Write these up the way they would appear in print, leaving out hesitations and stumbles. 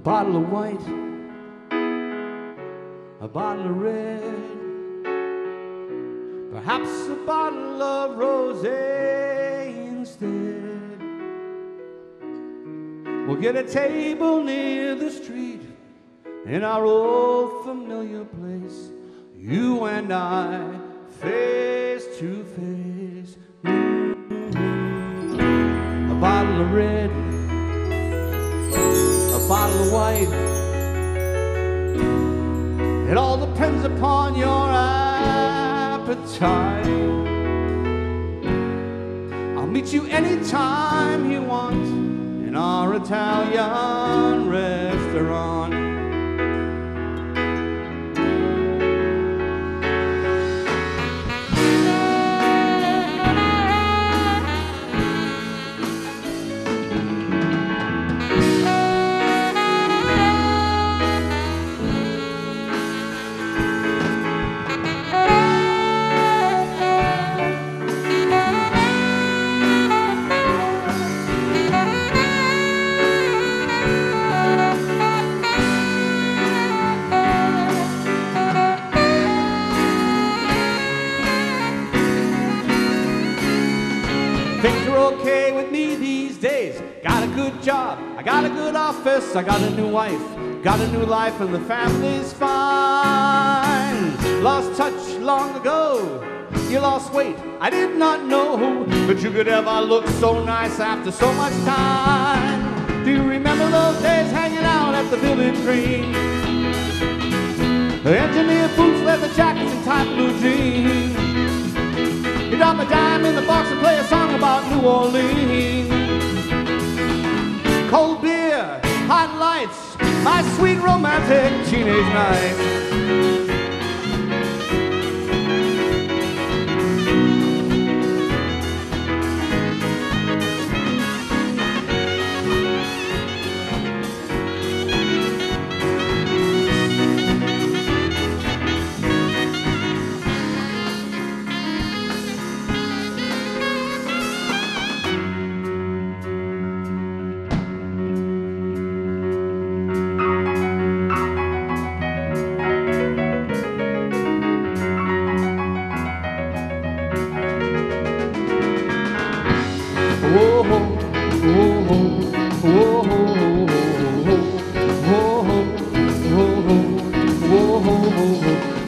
bottle of white, a bottle of red, perhaps a bottle of rosé instead. We'll get a table near the street in our old familiar place, you and I, face to face. A bottle of red, a bottle of white. It all depends upon your appetite. I'll meet you anytime you want in our Italian restaurant. Things are okay with me these days. Got a good job, I got a good office, I got a new wife, got a new life, and the family's fine. Lost touch long ago, you lost weight, I did not know that you could ever look so nice after so much time. Do you remember those days hanging out at the Village Green? The engineer boots, leather jackets, and tight blue jeans. You drop a dime in the box and play a song about New Orleans. Cold beer, hot lights, my sweet romantic teenage night.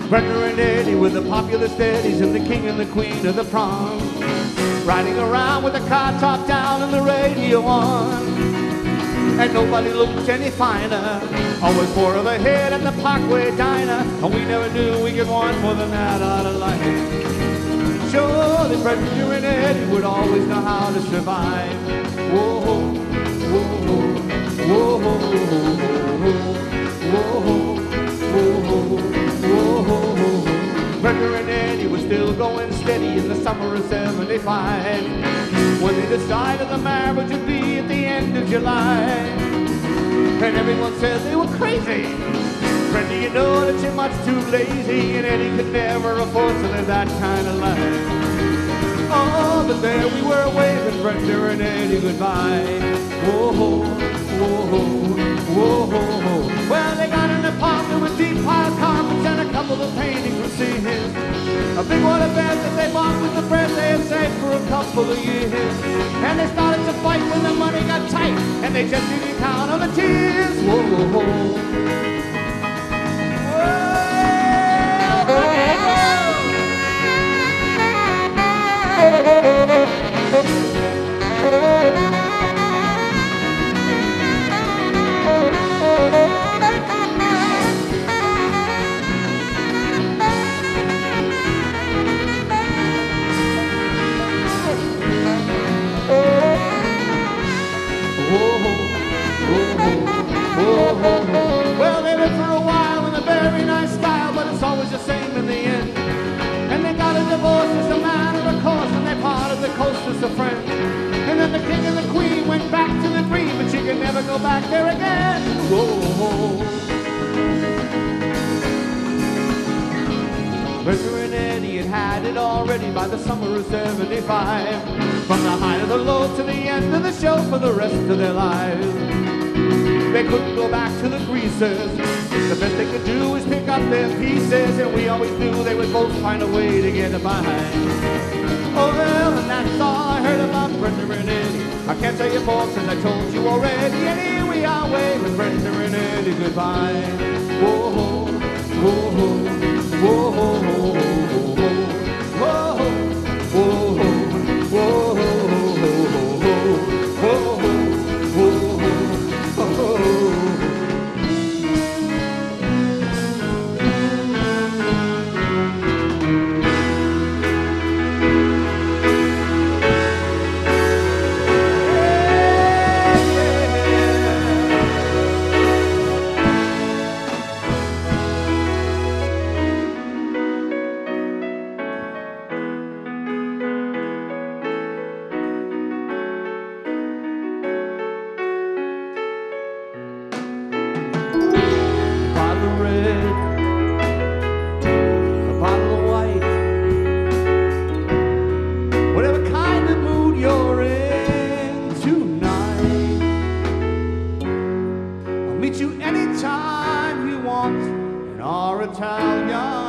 Brenda and Eddie with the popular steadies and the king and the queen of the prom, riding around with the car top down and the radio on. And nobody looked any finer, always four of a head at the Parkway Diner, and we never knew we could want more than that out of life. Surely Brenda and Eddie would always know how to survive. Whoa, whoa, whoa, whoa, whoa, whoa, whoa. Brenda and Eddie were still going steady in the summer of '75 when they decided the marriage would be at the end of July. And everyone said they were crazy. Brenda, you know that you're much too lazy, and Eddie could never afford to live that kind of life. Oh, but there we were waving Brenda and Eddie goodbye. Whoa, whoa, whoa, whoa, whoa. Well, they got an apartment with deep piled carpets and a couple of paintings from Sears. A big water bed that they bought with the bread they had saved for a couple of years. And they started to fight when the money got tight, and they just didn't count on the tears. Whoa, whoa, whoa. Well, they lived for a while in a very nice style, but it's always the same in the end. And they got a divorce as a matter of course, and they parted the coast as a friend. And then the king and the queen went back to the dream, but she could never go back there again. Whoa. Brenda and Eddie had had it already by the summer of '75. From the height of the low to the end of the show for the rest of their lives. They couldn't go back to the greasers. The best they could do is pick up their pieces, and we always knew they would both find a way to get by. Oh well, and that's all I heard about Brenda and Eddie. I can't tell you more since I told you already. And here we are waving Brenda and Eddie goodbye. Whoa, whoa, whoa, whoa, whoa, whoa, whoa, whoa, whoa, whoa. Meet you anytime you want in our Italian